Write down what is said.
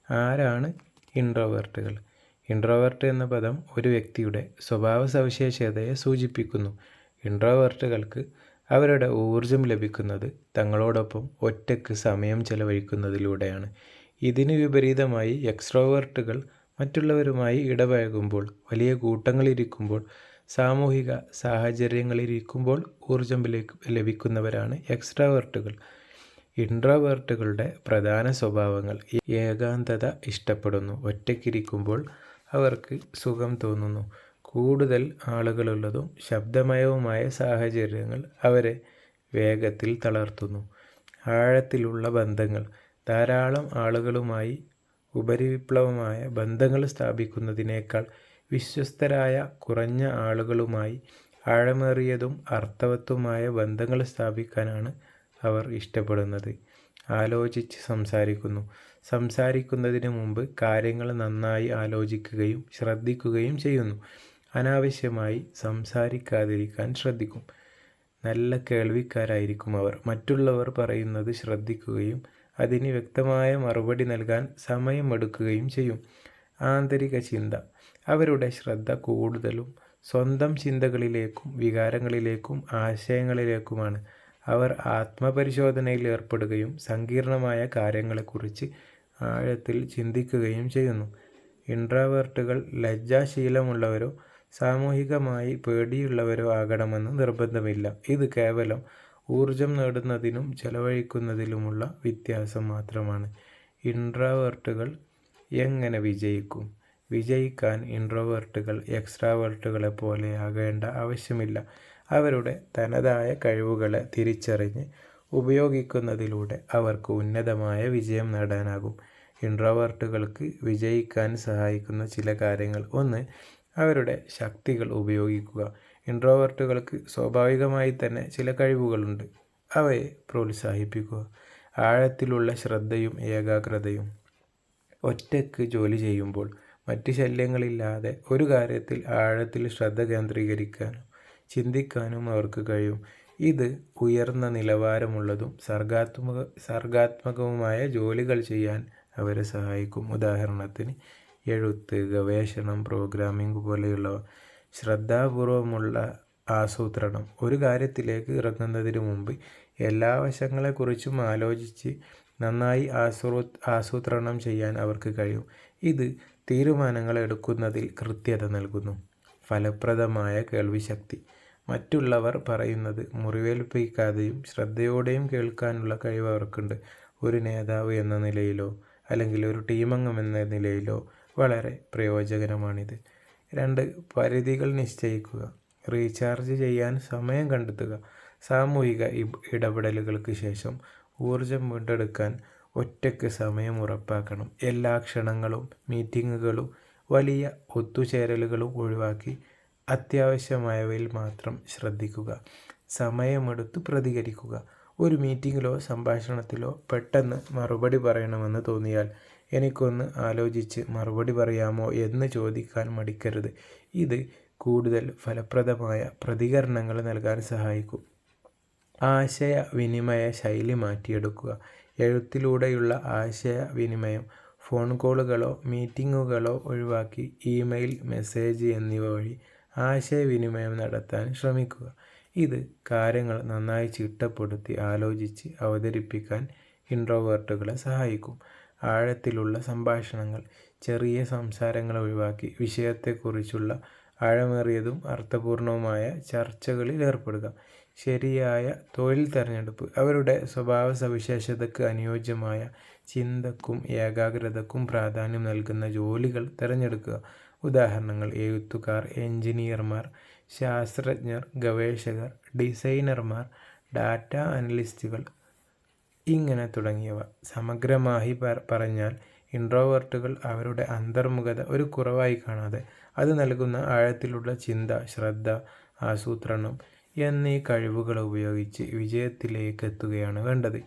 ആരാണ് ഇൻട്രോവേർട്ടുകൾ? ഇൻട്രോവേർട്ട് എന്ന പദം ഒരു വ്യക്തിയുടെ സ്വഭാവ സവിശേഷതയെ സൂചിപ്പിക്കുന്നു. ഇൻട്രോവേർട്ടുകൾക്ക് അവരുടെ ഊർജം ലഭിക്കുന്നത് തങ്ങളോടൊപ്പം ഒറ്റയ്ക്ക് സമയം ചെലവഴിക്കുന്നതിലൂടെയാണ്. ഇതിന് വിപരീതമായി എക്സ്ട്രോവേർട്ടുകൾ മറ്റുള്ളവരുമായി ഇടപഴകുമ്പോൾ, വലിയ കൂട്ടങ്ങളിലിരിക്കുമ്പോൾ, സാമൂഹിക സാഹചര്യങ്ങളിലിരിക്കുമ്പോൾ ഊർജം ലഭിക്കുന്നവരാണ് എക്സ്ട്രാവേർട്ടുകൾ. ഇൻട്രോവേർട്ടുകളുടെ പ്രധാന സ്വഭാവങ്ങൾ: ഏകാന്തത ഇഷ്ടപ്പെടുന്നു. ഒറ്റയ്ക്കിരിക്കുമ്പോൾ അവർക്ക് സുഖം തോന്നുന്നു. കൂടുതൽ ആളുകളുള്ളതും ശബ്ദമയവുമായ സാഹചര്യങ്ങൾ അവരെ വേഗത്തിൽ തളർത്തുന്നു. ആഴത്തിലുള്ള ബന്ധങ്ങൾ: ധാരാളം ആളുകളുമായി ഉപരിപ്ലവമായ ബന്ധങ്ങൾ സ്ഥാപിക്കുന്നതിനേക്കാൾ വിശ്വസ്തരായ കുറഞ്ഞ ആളുകളുമായി ആഴമേറിയതും അർത്ഥവത്തുമായ ബന്ധങ്ങൾ സ്ഥാപിക്കാനാണ് അവർ ഇഷ്ടപ്പെടുന്നത്. ആലോചിച്ച് സംസാരിക്കുന്നു. സംസാരിക്കുന്നതിന് മുമ്പ് കാര്യങ്ങൾ നന്നായി ആലോചിക്കുകയും ശ്രദ്ധിക്കുകയും ചെയ്യുന്നു. അനാവശ്യമായി സംസാരിക്കാതിരിക്കാൻ ശ്രദ്ധിക്കും. നല്ല കേൾവിക്കാരായിരിക്കും അവർ. മറ്റുള്ളവർ പറയുന്നത് ശ്രദ്ധിക്കുകയും അതിന് വ്യക്തമായ മറുപടി നൽകാൻ സമയമെടുക്കുകയും ചെയ്യും. ആന്തരിക ചിന്ത: അവരുടെ ശ്രദ്ധ കൂടുതലും സ്വന്തം ചിന്തകളിലേക്കും വികാരങ്ങളിലേക്കും ആശയങ്ങളിലേക്കുമാണ്. അവർ ആത്മപരിശോധനയിൽ ഏർപ്പെടുകയും സങ്കീർണമായ കാര്യങ്ങളെക്കുറിച്ച് ആഴത്തിൽ ചിന്തിക്കുകയും ചെയ്യുന്നു. ഇൻട്രോവേർട്ടുകൾ ലജ്ജാശീലമുള്ളവരോ സാമൂഹികമായി പേടിയുള്ളവരോ ആകണമെന്ന് നിർബന്ധമില്ല. ഇത് കേവലം ഊർജം നേടുന്നതിനും ചെലവഴിക്കുന്നതിലുമുള്ള വ്യത്യാസം മാത്രമാണ്. ഇൻട്രോവേർട്ടുകൾ എങ്ങനെ വിജയിക്കും? വിജയിക്കാൻ ഇൻട്രോവേർട്ടുകൾ എക്സ്ട്രാവേർട്ടുകളെപ്പോലെയാകേണ്ട ആവശ്യമില്ല. അവരുടെ തനതായ കഴിവുകളെ തിരിച്ചറിഞ്ഞ് ഉപയോഗിക്കുന്നതിലൂടെ അവർക്ക് ഉന്നതമായ വിജയം നേടാനാകും. ഇൻട്രോവേർട്ടുകൾക്ക് വിജയിക്കാൻ സഹായിക്കുന്ന ചില കാര്യങ്ങൾ: 1. അവരുടെ ശക്തികൾ ഉപയോഗിക്കുക. ഇൻട്രോവേർട്ടുകൾക്ക് സ്വാഭാവികമായി തന്നെ ചില കഴിവുകളുണ്ട്. അവയെ പ്രോത്സാഹിപ്പിക്കുക. ആഴത്തിലുള്ള ശ്രദ്ധയും ഏകാഗ്രതയും: ഒറ്റയ്ക്ക് ജോലി ചെയ്യുമ്പോൾ മറ്റ് ശല്യങ്ങളില്ലാതെ ഒരു കാര്യത്തിൽ ആഴത്തിൽ ശ്രദ്ധ കേന്ദ്രീകരിക്കാനും ചിന്തിക്കാനും അവർക്ക് കഴിയും. ഇത് ഉയർന്ന നിലവാരമുള്ളതും സർഗാത്മകവുമായ ജോലികൾ ചെയ്യാൻ അവരെ സഹായിക്കും. ഉദാഹരണത്തിന് എഴുത്ത്, ഗവേഷണം, പ്രോഗ്രാമിംഗ് പോലെയുള്ളവ. ശ്രദ്ധാപൂർവമുള്ള ആസൂത്രണം: ഒരു കാര്യത്തിലേക്ക് ഇറങ്ങുന്നതിന് മുമ്പ് എല്ലാ വശങ്ങളെക്കുറിച്ചും ആലോചിച്ച് നന്നായി ആസൂത്രണം ചെയ്യാൻ അവർക്ക് കഴിയും. ഇത് തീരുമാനങ്ങൾ എടുക്കുന്നതിൽ കൃത്യത നൽകുന്നു. ഫലപ്രദമായ കേൾവിശക്തി: മറ്റുള്ളവർ പറയുന്നത് മുറിവേൽപ്പിക്കാതെയും ശ്രദ്ധയോടെയും കേൾക്കാനുള്ള കഴിവ് അവർക്കുണ്ട്. ഒരു നേതാവ് എന്ന നിലയിലോ അല്ലെങ്കിൽ ഒരു ടീമംഗം എന്ന നിലയിലോ വളരെ പ്രയോജനകരമാണിത്. 2. പരിധികൾ നിശ്ചയിക്കുക. റീചാർജ് ചെയ്യാൻ സമയം കണ്ടെത്തുക. സാമൂഹിക ഇടപെടലുകൾക്ക് ശേഷം ഊർജം വീണ്ടെടുക്കാൻ ഒറ്റയ്ക്ക് സമയം ഉറപ്പാക്കണം. എല്ലാ ക്ഷണങ്ങളും മീറ്റിങ്ങുകളും വലിയ ഒത്തുചേരലുകളും ഒഴിവാക്കി അത്യാവശ്യമായവയിൽ മാത്രം ശ്രദ്ധിക്കുക. സമയമെടുത്ത് പ്രതികരിക്കുക. ഒരു മീറ്റിങ്ങിലോ സംഭാഷണത്തിലോ പെട്ടെന്ന് മറുപടി പറയണമെന്ന് തോന്നിയാൽ എനിക്കൊന്ന് ആലോചിച്ച് മറുപടി പറയാമോ എന്ന് ചോദിക്കാൻ മടിക്കരുത്. ഇത് കൂടുതൽ ഫലപ്രദമായ പ്രതികരണങ്ങൾ നൽകാൻ സഹായിക്കും. ആശയവിനിമയ ശൈലി മാറ്റിയെടുക്കുക. എഴുത്തിലൂടെയുള്ള ആശയവിനിമയം ഫോൺ കോളുകളോ മീറ്റിങ്ങുകളോ ഒഴിവാക്കി ഇമെയിൽ, മെസ്സേജ് എന്നിവ വഴി ആശയവിനിമയം നടത്താൻ ശ്രമിക്കുക. ഇത് കാര്യങ്ങൾ നന്നായി ചിട്ടപ്പെടുത്തി ആലോചിച്ച് അവതരിപ്പിക്കാൻ ഇൻട്രോവേർട്ടുകളെ സഹായിക്കും. ആഴത്തിലുള്ള സംഭാഷണങ്ങൾ: ചെറിയ സംസാരങ്ങൾ ഒഴിവാക്കി വിഷയത്തെക്കുറിച്ചുള്ള ആഴമേറിയതും അർത്ഥപൂർണവുമായ ചർച്ചകളിൽ ഏർപ്പെടുക. ശരിയായ തൊഴിൽ തിരഞ്ഞെടുപ്പ്: അവരുടെ സ്വഭാവ സവിശേഷതയ്ക്ക് അനുയോജ്യമായ ചിന്തക്കും ഏകാഗ്രതക്കും പ്രാധാന്യം നൽകുന്ന ജോലികൾ തിരഞ്ഞെടുക്കുക. ഉദാഹരണങ്ങൾ: എഴുത്തുകാർ, എഞ്ചിനീയർമാർ, ശാസ്ത്രജ്ഞർ, ഗവേഷകർ, ഡിസൈനർമാർ, ഡാറ്റ അനലിസ്റ്റുകൾ ഇങ്ങനെ തുടങ്ങിയവ. സമഗ്രമായി പറഞ്ഞാൽ ഇൻട്രോവേർട്ടുകൾ അവരുടെ അന്തർമുഖത ഒരു കുറവായി കാണാതെ അത് നൽകുന്ന ആഴത്തിലുള്ള ചിന്ത, ശ്രദ്ധ, ആസൂത്രണം എന്നീ കഴിവുകൾ ഉപയോഗിച്ച് വിജയത്തിലേക്ക് എത്തുകയാണ് വേണ്ടത്.